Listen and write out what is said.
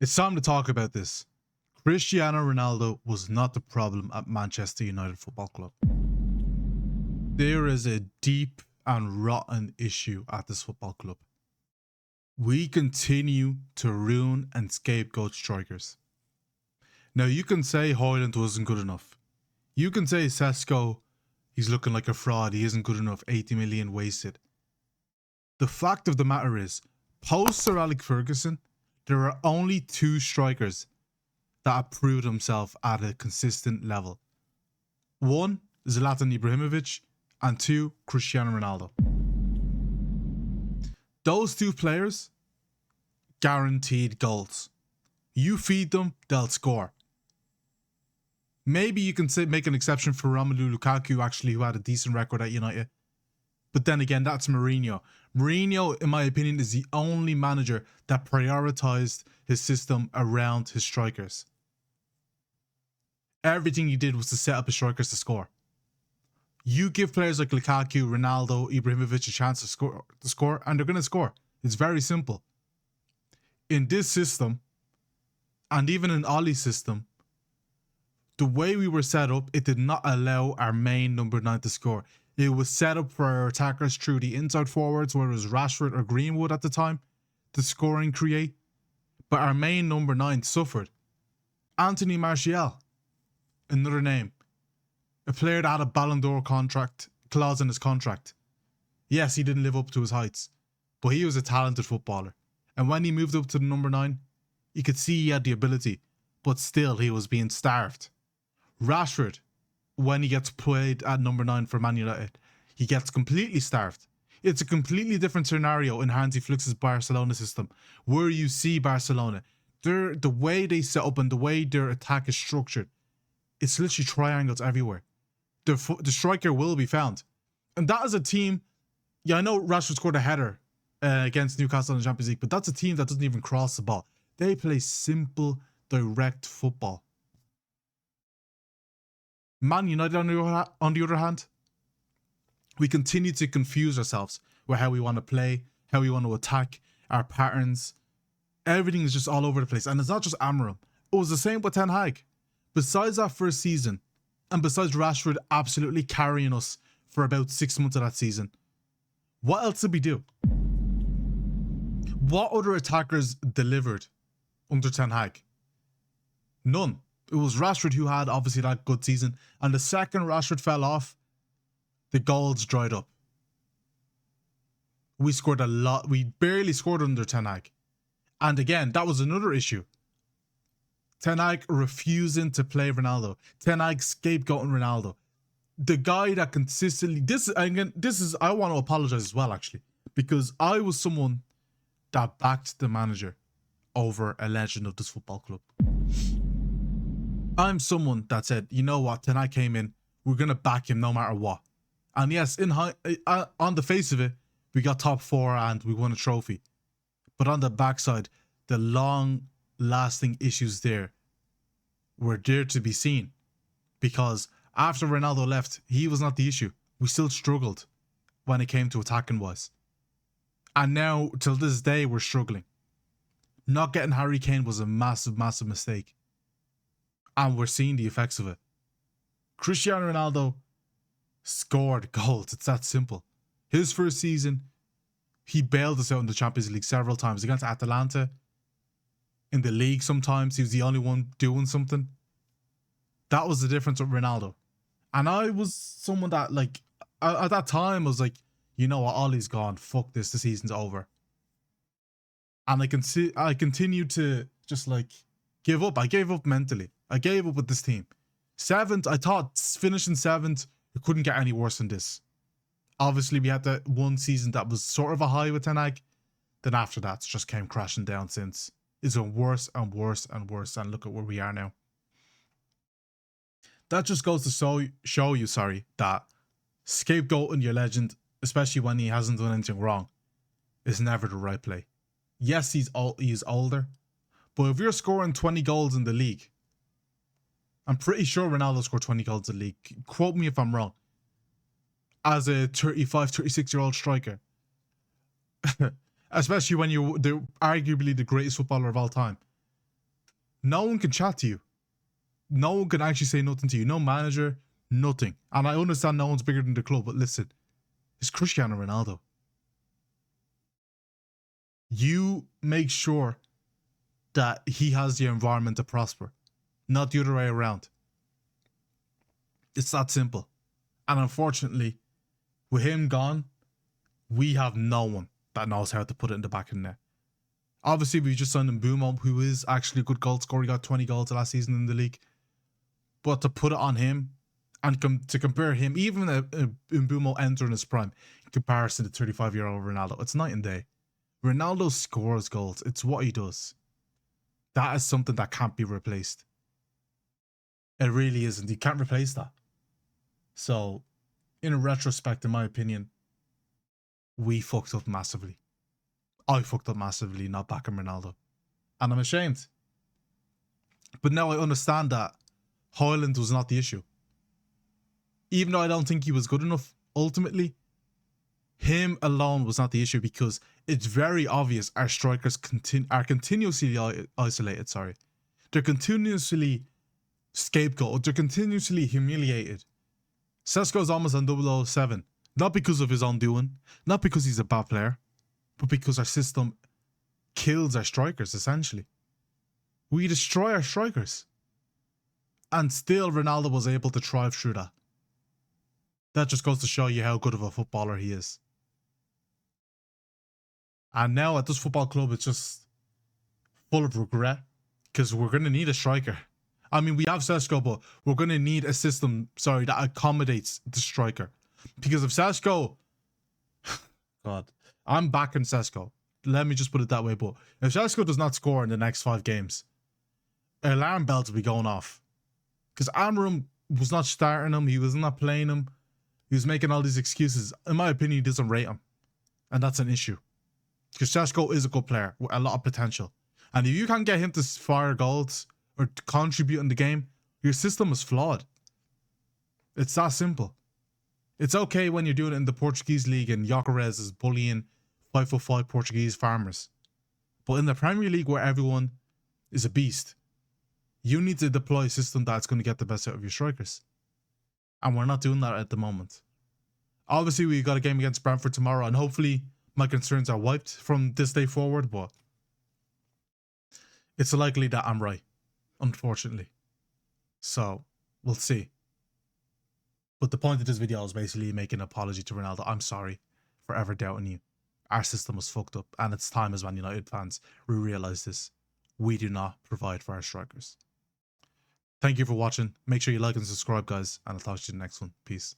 It's time to talk about this. Cristiano Ronaldo was not the problem at Manchester United Football Club. There is a deep and rotten issue at this football club. We continue to ruin and scapegoat strikers. Now, you can say Højlund wasn't good enough. You can say Sesko, he's looking like a fraud, he isn't good enough, 80 million wasted. The fact of the matter is, post Sir Alex Ferguson, there are only two strikers that have proved himself at a consistent level. One, Zlatan Ibrahimovic, and two, Cristiano Ronaldo. Those two players, guaranteed goals. You feed them, they'll score. Maybe you can make an exception for Romelu Lukaku, actually, who had a decent record at United. But then again, that's Mourinho. Mourinho, in my opinion, is the only manager that prioritized his system around his strikers. Everything he did was to set up his strikers to score. You give players like Lukaku, Ronaldo, Ibrahimovic a chance to score, and they're going to score. It's very simple. In this system, and even in Ollie's system, the way we were set up, it did not allow our main number 9 to score. It was set up for our attackers through the inside forwards, whether it was Rashford or Greenwood at the time, to score and create. But our main number 9 suffered. Anthony Martial, another name. A player that had a Ballon d'Or contract clause in his contract. Yes, he didn't live up to his heights, but he was a talented footballer. And when he moved up to the number 9, you could see he had the ability, but still he was being starved. Rashford, when he gets played at number 9 for Man Utd, he gets completely starved. It's a completely different scenario in Hansi Flick's Barcelona system, where you see Barcelona, the way they set up and the way their attack is structured, it's literally triangles everywhere. The striker will be found. And that is a team, yeah, I know Rashford scored a header against Newcastle in the Champions League, but that's a team that doesn't even cross the ball. They play simple, direct football. Man United, on the other hand, we continue to confuse ourselves with how we want to play, how we want to attack, our patterns. Everything is just all over the place. And it's not just Amarim. It was the same with Ten Hag. Besides that first season, and besides Rashford absolutely carrying us for about 6 months of that season, what else did we do? What other attackers delivered under Ten Hag? None. It was Rashford who had obviously that good season, and the second Rashford fell off, the goals dried up. We scored a lot. We barely scored under Ten Hag. And again, that was another issue. Ten Hag refusing to play Ronaldo. Ten Hag scapegoating Ronaldo. The guy that consistently... I want to apologize as well, actually, because I was someone that backed the manager over a legend of this football club. I'm someone that said, you know what, Ten Hag came in, we're going to back him no matter what. And yes, on the face of it, we got top 4 and we won a trophy. But on the backside, the long-lasting issues there were there to be seen. Because after Ronaldo left, he was not the issue. We still struggled when it came to attacking wise. And now, till this day, we're struggling. Not getting Harry Kane was a massive, massive mistake. And we're seeing the effects of it. Cristiano Ronaldo scored goals. It's that simple. His first season, he bailed us out in the Champions League several times. Against Atalanta. In the league sometimes, he was the only one doing something. That was the difference with Ronaldo. And I was someone that, like, at that time, I was like, you know what, Ollie's gone. Fuck this, the season's over. And I continued to just, like, give up. I gave up mentally. I gave up with this team. 7th, I thought finishing 7th, it couldn't get any worse than this. Obviously, we had that one season that was sort of a high with Ten Hag. Then after that, it just came crashing down since. It's been worse and worse and worse. And look at where we are now. That just goes to show you, that scapegoating your legend, especially when he hasn't done anything wrong, is never the right play. Yes, he's older. But if you're scoring 20 goals in the league, I'm pretty sure Ronaldo scored 20 goals in the league. Quote me if I'm wrong. As a 35, 36-year-old striker. Especially when you're arguably the greatest footballer of all time. No one can chat to you. No one can actually say nothing to you. No manager, nothing. And I understand no one's bigger than the club, but listen, it's Cristiano Ronaldo. You make sure that he has the environment to prosper, not the other way around. It's that simple. And unfortunately, with him gone, we have no one that knows how to put it in the back of the net. Obviously, we just signed Mbumo, who is actually a good goal scorer. He got 20 goals last season in the league. But to put it on him and to compare him, even Mbumo entering his prime, in comparison to 35-year-old Ronaldo, it's night and day. Ronaldo scores goals. It's what he does. That is something that can't be replaced. It really isn't. You can't replace that. So, in retrospect, in my opinion, we fucked up massively. I fucked up massively not backing Ronaldo. And I'm ashamed. But now I understand that Højlund was not the issue. Even though I don't think he was good enough, ultimately, him alone was not the issue, because it's very obvious our strikers are continuously isolated. They're continuously scapegoated. They're continuously humiliated. Sesko's almost on 007. Not because of his own doing, not because he's a bad player, but because our system kills our strikers, essentially. We destroy our strikers. And still Ronaldo was able to thrive through that. That just goes to show you how good of a footballer he is. And now at this football club, it's just full of regret, because we're going to need a striker. I mean, we have Sesko, but we're going to need a system, that accommodates the striker. Because if Sesko... God, I'm backing Sesko. Let me just put it that way. But if Sesko does not score in the next 5 games, alarm bells will be going off. Because Amram was not starting him. He was not playing him. He was making all these excuses. In my opinion, he doesn't rate him. And that's an issue. Because Sesko is a good player with a lot of potential. And if you can't get him to fire goals or to contribute in the game, your system is flawed. It's that simple. It's okay when you're doing it in the Portuguese league and Gyökeres is bullying 5'5" Portuguese farmers. But in the Premier League, where everyone is a beast, you need to deploy a system that's going to get the best out of your strikers. And we're not doing that at the moment. Obviously, we've got a game against Brentford tomorrow, and hopefully my concerns are wiped from this day forward, but it's likely that I'm right, unfortunately. So, we'll see. But the point of this video is basically making an apology to Ronaldo. I'm sorry for ever doubting you. Our system was fucked up, and it's time as Man United fans we realise this. We do not provide for our strikers. Thank you for watching. Make sure you like and subscribe, guys, and I'll talk to you in the next one. Peace.